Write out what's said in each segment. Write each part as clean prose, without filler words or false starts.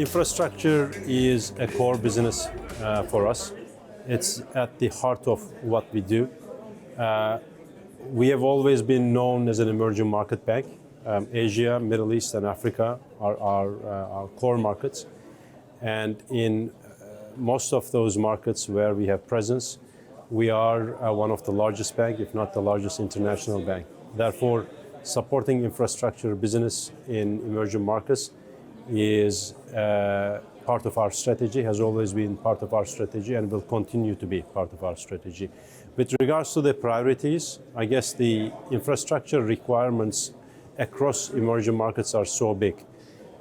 Infrastructure is a core business for us. It's at the heart of what we do. We have always been known as an emerging market bank. Asia, Middle East, and Africa are our core markets. And in most of those markets where we have presence, we are one of the largest banks, if not the largest international bank. Therefore, supporting infrastructure business in emerging markets is part of our strategy, has always been part of our strategy, and will continue to be part of our strategy. With regards to the priorities, I guess the infrastructure requirements across emerging markets are so big,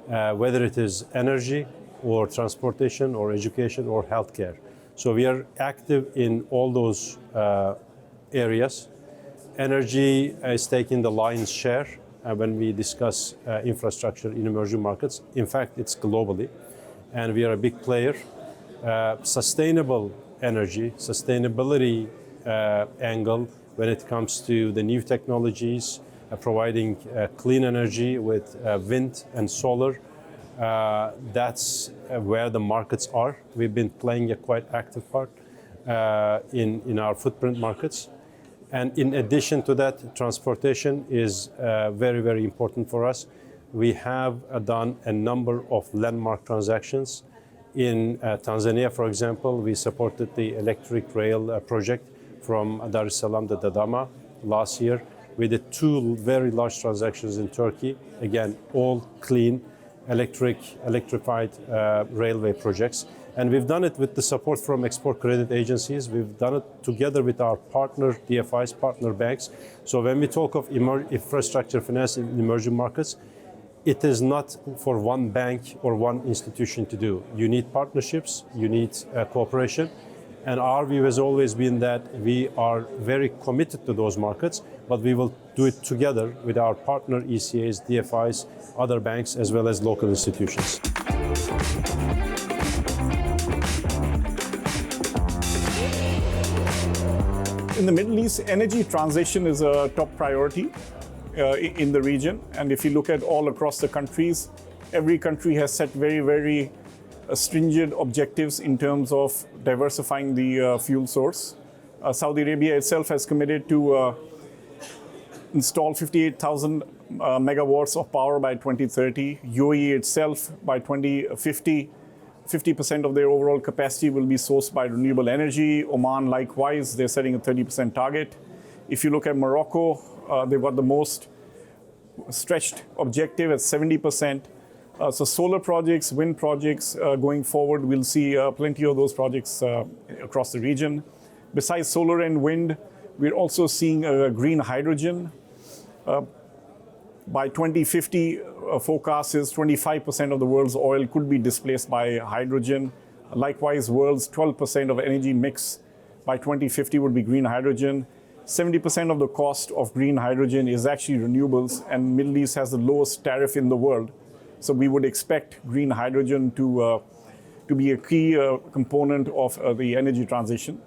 whether it is energy or transportation or education or healthcare. So we are active in all those areas. Energy is taking the lion's share when we discuss infrastructure in emerging markets. In fact, it's globally, and we are a big player. Sustainable energy, sustainability angle when it comes to the new technologies, providing clean energy with wind and solar. That's where the markets are. We've been playing a quite active part in our footprint markets. And in addition to that, transportation is very, very important for us. We have done a number of landmark transactions. In Tanzania, for example, we supported the electric rail project from Dar es Salaam to Dodoma last year. We did two very large transactions in Turkey, again, all clean, electrified railway projects. And we've done it with the support from export credit agencies. We've done it together with our partner DFIs, partner banks. So when we talk of infrastructure finance in emerging markets, it is not for one bank or one institution to do. You need partnerships, you need cooperation. And our view has always been that we are very committed to those markets, but we will do it together with our partner ECAs, DFIs, other banks, as well as local institutions. In the Middle East, energy transition is a top priority in the region. And if you look at all across the countries, every country has set very, very stringent objectives in terms of diversifying the fuel source. Saudi Arabia itself has committed to install 58,000 megawatts of power by 2030. UAE itself, by 2050, 50% of their overall capacity will be sourced by renewable energy. Oman, likewise, they're setting a 30% target. If you look at Morocco, they've got the most stretched objective at 70%. So solar projects, wind projects, going forward, we'll see plenty of those projects across the region. Besides solar and wind, we're also seeing green hydrogen. By 2050, forecast is 25% of the world's oil could be displaced by hydrogen. Likewise, world's 12% of energy mix by 2050 would be green hydrogen. 70% of the cost of green hydrogen is actually renewables, and Middle East has the lowest tariff in the world. So we would expect green hydrogen to be a key component of the energy transition.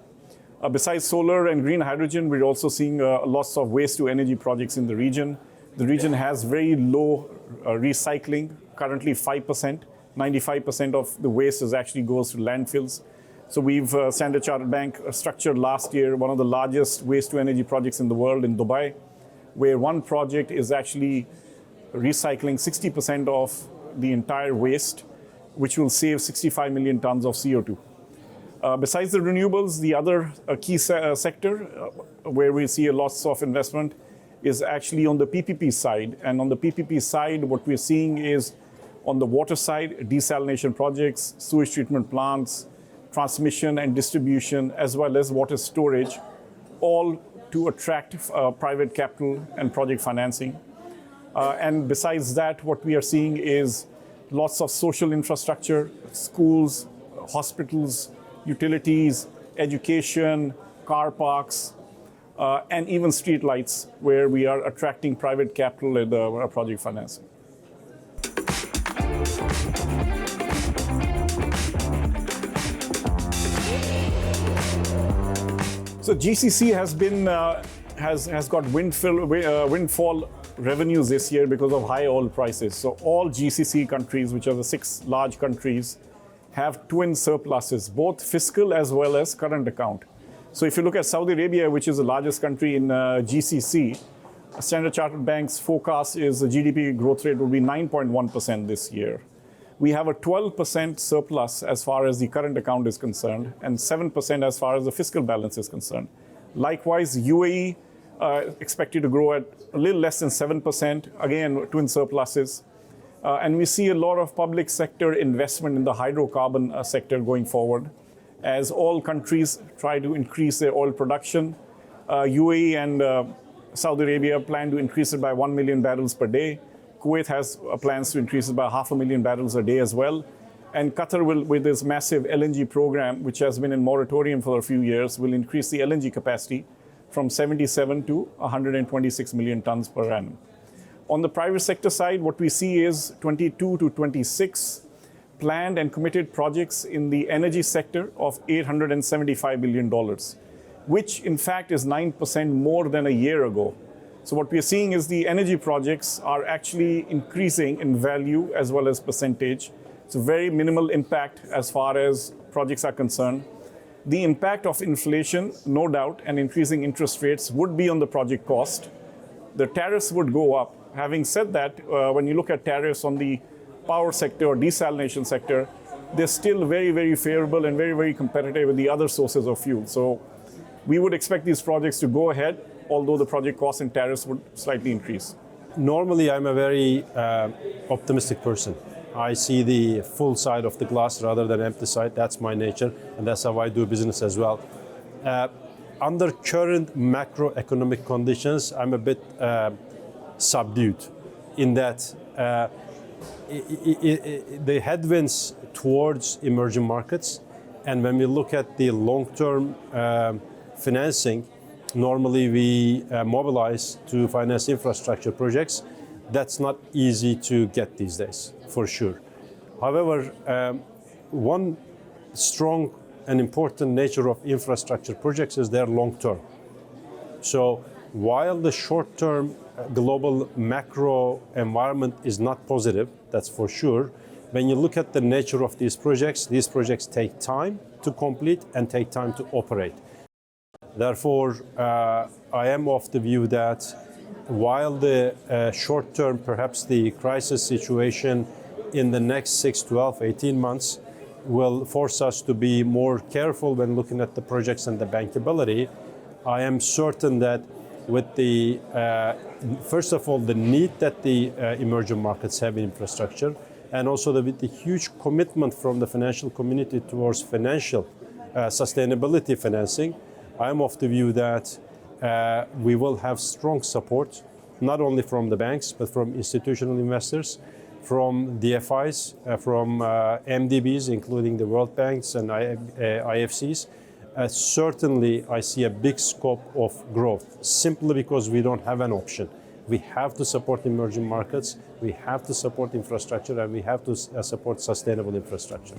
Besides solar and green hydrogen, we're also seeing lots of waste-to-energy projects in the region. The region has very low recycling, currently 5%. 95% of the waste actually goes to landfills. So we've, Standard Chartered Bank, structured last year one of the largest waste-to-energy projects in the world in Dubai, where one project is actually recycling 60% of the entire waste, which will save 65 million tons of CO2. Besides the renewables, the other key sector where we see lots of investment is actually on the PPP side. And on the PPP side, what we're seeing is on the water side, desalination projects, sewage treatment plants, transmission and distribution, as well as water storage, all to attract private capital and project financing. And besides that, what we are seeing is lots of social infrastructure, schools, hospitals, utilities, education, car parks, and even street lights, where we are attracting private capital and project financing. So GCC has been has got windfall revenues this year because of high oil prices. So all GCC countries, which are the 6 large countries, have twin surpluses, both fiscal as well as current account. So if you look at Saudi Arabia, which is the largest country in GCC, Standard Chartered Bank's forecast is the GDP growth rate will be 9.1% this year. We have a 12% surplus as far as the current account is concerned, and 7% as far as the fiscal balance is concerned. Likewise, UAE expected to grow at a little less than 7%, again, twin surpluses. And we see a lot of public sector investment in the hydrocarbon sector going forward, as all countries try to increase their oil production. UAE and Saudi Arabia plan to increase it by 1 million barrels per day. Kuwait has plans to increase it by 500,000 barrels a day as well. And Qatar will, with this massive LNG program, which has been in moratorium for a few years, will increase the LNG capacity from 77 to 126 million tons per annum. On the private sector side, what we see is 22 to 26 planned and committed projects in the energy sector of $875 billion, which in fact is 9% more than a year ago. So what we are seeing is the energy projects are actually increasing in value as well as percentage. It's a very minimal impact as far as projects are concerned. The impact of inflation, no doubt, and increasing interest rates would be on the project cost. The tariffs would go up. Having said that, when you look at tariffs on the power sector or desalination sector, they're still very, very favorable and very, very competitive with the other sources of fuel. So we would expect these projects to go ahead, although the project costs and tariffs would slightly increase. Normally, I'm a very optimistic person. I see the full side of the glass rather than empty side. That's my nature, and that's how I do business as well. Under current macroeconomic conditions, I'm a bit subdued in that the headwinds towards emerging markets, and when we look at the long-term financing, normally we mobilize to finance infrastructure projects. That's not easy to get these days, for sure. However, one strong and important nature of infrastructure projects is they're long-term. So while the short-term global macro environment is not positive, that's for sure, when you look at the nature of these projects take time to complete and take time to operate. Therefore, I am of the view that while the short term, perhaps the crisis situation in the next 6, 12, 18 months will force us to be more careful when looking at the projects and the bankability, I am certain that with the, first of all, the need that the emerging markets have in infrastructure, and also with the huge commitment from the financial community towards financial sustainability financing, I am of the view that we will have strong support, not only from the banks, but from institutional investors, from DFIs, from MDBs, including the World Banks and IFCs. Certainly, I see a big scope of growth, simply because we don't have an option. We have to support emerging markets, we have to support infrastructure, and we have to support sustainable infrastructure.